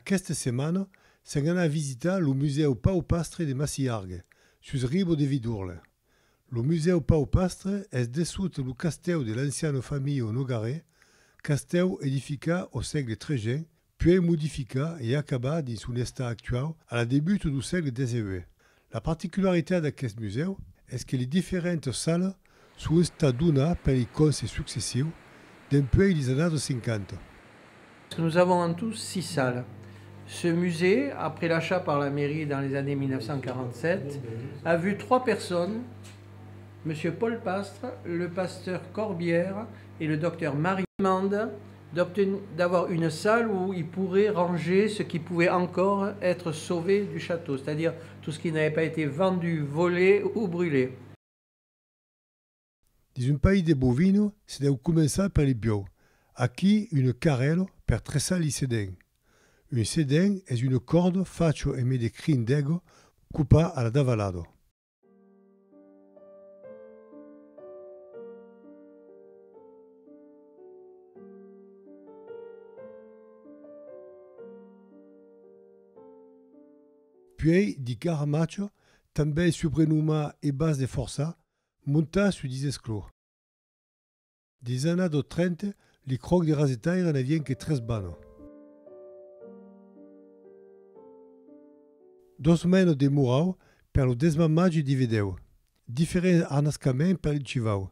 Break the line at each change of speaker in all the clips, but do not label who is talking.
Aquesta setmana s'han anat a visitar el Museu Pau Pastre de Massiargue, sus ribo de Vidurle. El Museu Pau Pastre és dessut el castell de l'anciana família Nogaret, castell edificat au segle XIII, puis modificat et acabat dans son état actuel à la début du siècle XIX. La particularité d'aquest museu és que les différentes salles sont estatuées per les cons successifs depuis les années 50.
Nous avons en tout 6 salles. Ce musée, après l'achat par la mairie dans les années 1947, a vu 3 personnes, M. Paul Pastre, le pasteur Corbière et le docteur Marie demande d'avoir une salle où ils pourraient ranger ce qui pouvait encore être sauvé du château, c'est-à-dire tout ce qui n'avait pas été vendu, volé ou brûlé.
Dans un pays de bovino, c'est de commencer par les bio. Aquí, une carrello per tressar les sedens. Un sedent est une corde faite avec des crines d'ego coupées à la davalado. Puis, di caramacho, també suprenommé et base de força, monta sur des esclos. Des années 30, les crocs de rasetaire n'avaient que 13 bancs. 2 semaines de murau per le desmamage di vidéo. Différents arnascaments per il chivau.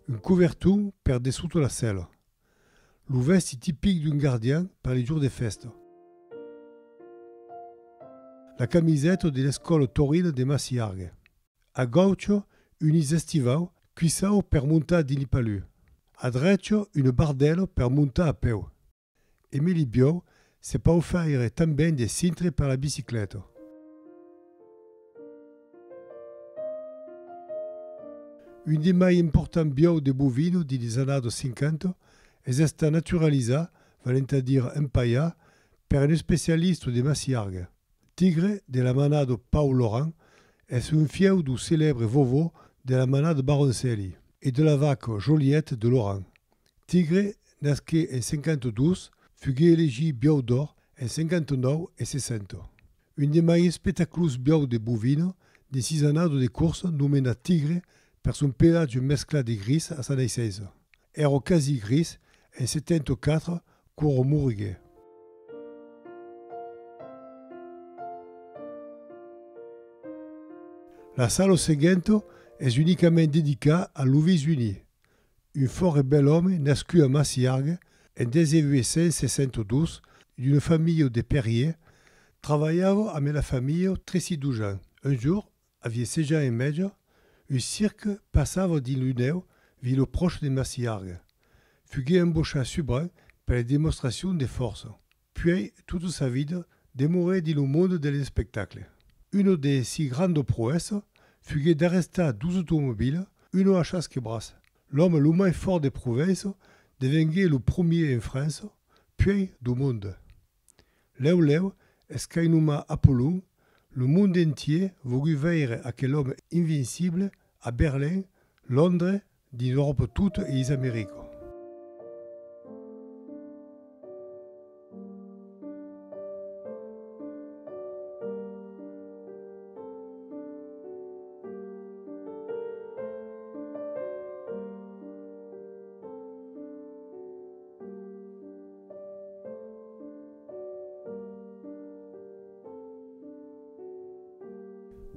Un couverture per dessous la selle. Le veste typique d'un gardien par les jours de festa. La camisette de l'école taurine de Massiargue. A gaucho, unis estivau, cuissau per montar dini palu. A drecho, une bardelle per montar a peu. Emili bio, c'est pas offrir também des cintres per la biciclette. Un des mai importants bio de bovino des années 50 est esta naturalisée, valent à dire empaillée, per un spécialiste de Massiargue. Tigre de la manade Pau Laurent est un fieu du célèbre vovo de la manade Baroncelli et de la vache Joliette de Laurent. Tigre, nasqué en 52, fut élu bio d'or en 59 et 60. Un des mai spectaculeux bio de bovino de 6 années de course nommé Tigre per son pelage mesclé de gris à sa naissance. Era quasi gris en 74 cours mouriguet. La salle seguente est uniquement dédiée à Louis Uni, un fort et bel homme nascu à Massiargue en 1872 d'une famille de Perriers, travaillava avec la famille Tressi Doujan. Un jour, avec ses gens et médias, un cirque passava di Luneu, ville proche de Massiargue. Fut embauché à Subrin pour les démonstrations de force. Puis, toute sa vie, demeurait dans le monde des spectacles. Une des 6 grandes prouesses fut d'arrêter 12 automobiles, une à chaque bras. L'homme le moins fort des provinces devenait le premier en France, puis du monde. Leu, escainuma Apollon, le monde entier voulut voir aquel homme invincible à Berlin, Londres, dans l'Europe toute et les Amériques.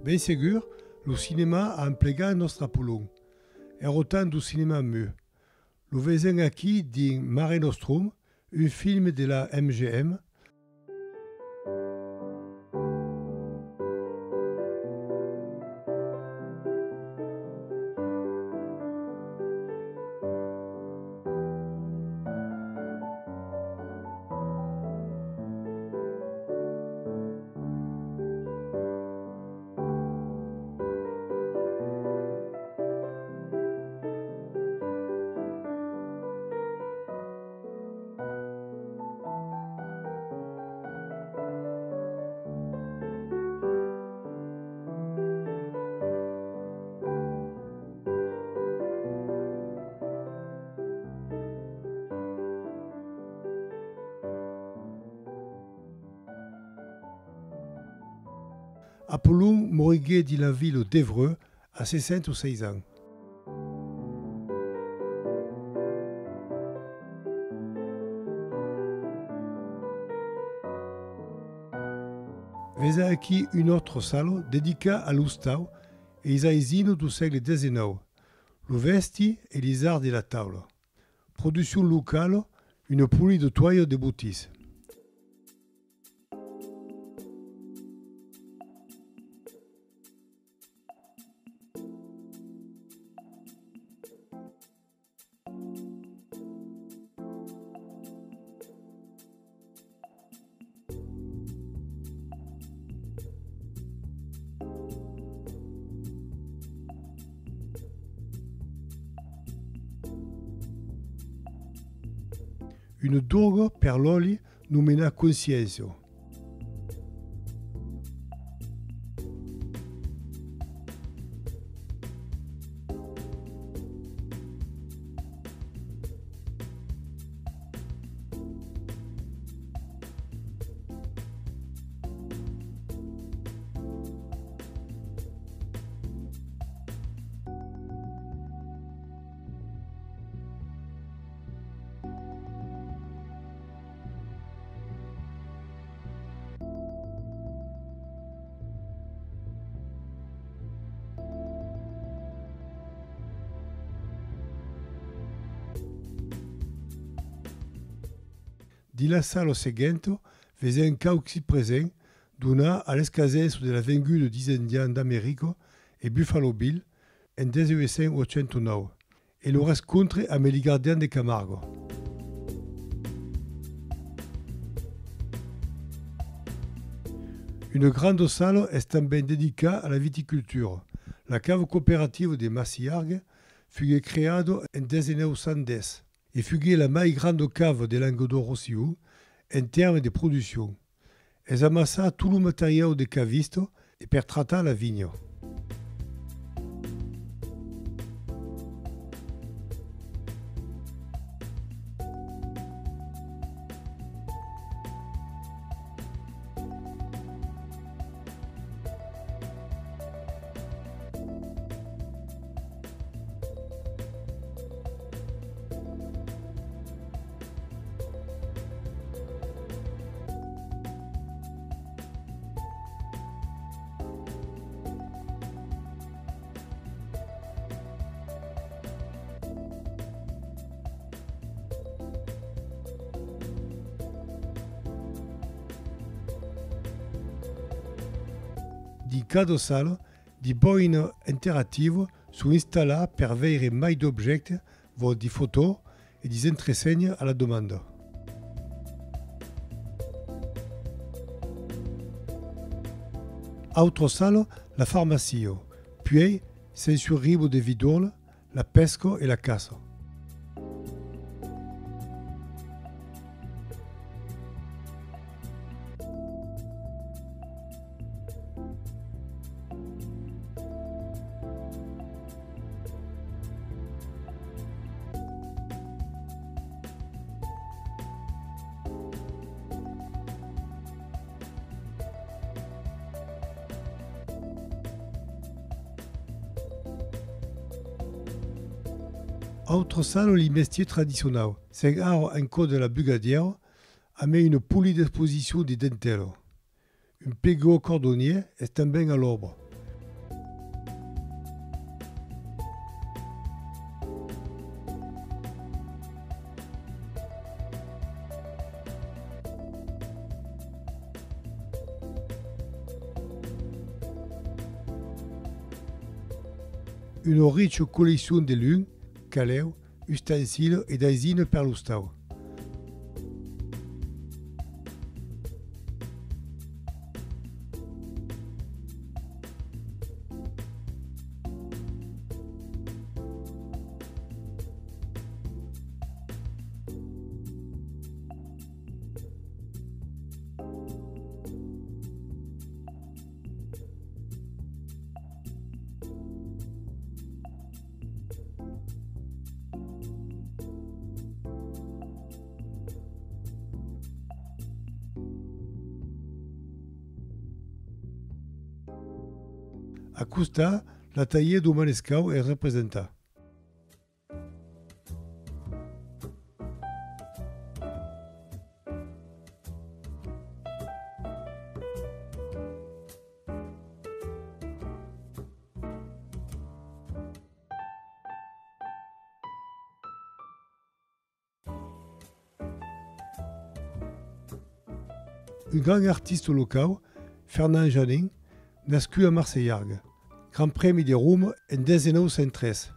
Ben sûr, le cinéma a implégué notre Apollon, et autant du cinéma mieux. Le voisin acquis dit Mare Nostrum, un film de la MGM, Apollon morigué di la ville d'Evreux à 66 ans. Vesa aqui un autre salle dedicat a l'Ustau e is aisino du segle XIX, lo vesti e les arts de la table. Production locale, une poulie de toile de boutis. Une doge per l'oli nous mena a conscience. Di la salle seguente faisait un cauxi présent donna à l'escasenza de la venguda des Indiens d'Amérique et Buffalo Bill en 1889 et le rescontre amb les gardiens de Camargo. Une grande salle est também dédiée à la viticulture. La cave coopérative de Massiargues fut créée en 1910 et fut la plus grande cave de Languedoc-Roussillon en termes de production. Elle amassa tout le matériel des cavistes et per traiter la vigne. Di cada sala, di boines interactives sont installées per veire mai d'objectes, vol di photos et des entreseignes à la demande. Autre salle, la pharmacie, puis censuribo de vidole, la pesca et la casse. Autre salle, les métiers traditionnels. C'est un code de la bugadière, avec une poulie d'exposition des dentelles. Un pégot cordonnier est un bain à l'ombre. Une riche collection de lunes, calèos, ustensiles et d'aisines per l'Ustau. A questa la taille do manescau è rappresentata. Un grand artiste local, Fernand Janin, nascut a Marseillargues. Grand Premi de Roma en 1903.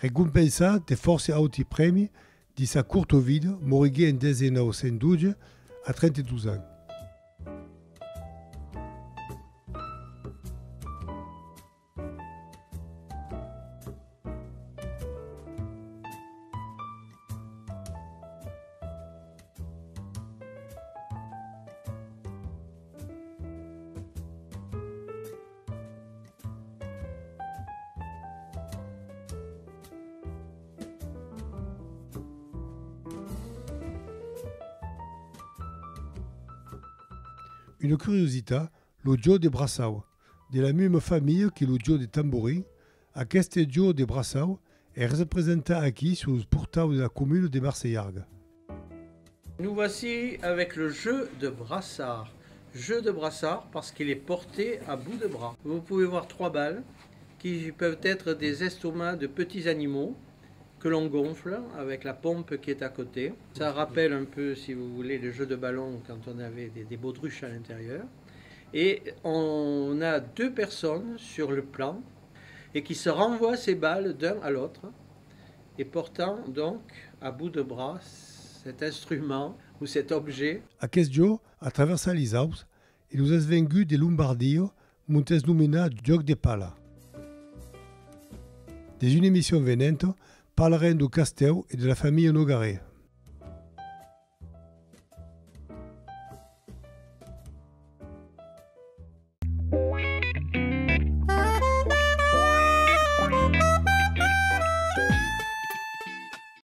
Recompensat de força alti premi de sa curta vida, morigué en 1912 a 32 ans. Une curiosité, le Dio de Brassau, de la même famille que le Dio de Tambourin, aquest Dio de Brassau est représenté ici sur le portail de la commune de Marseillargues.
Nous voici avec le jeu de brassard. Jeu de brassard parce qu'il est porté à bout de bras. Vous pouvez voir 3 balles qui peuvent être des estomacs de petits animaux que l'on gonfle avec la pompe qui est à côté. Ça rappelle un peu, si vous voulez, le jeu de ballon quand on avait des baudruches à l'intérieur. Et on a 2 personnes sur le plan et qui se renvoient ces balles d'un à l'autre et portant donc à bout de bras cet instrument ou cet objet.
Aquest joc atravessa les Alps et nous has vengut de Lombardia montes nomenat Joc de Pala. Des une émission venente parlerem du castell et de la famille Nogaret.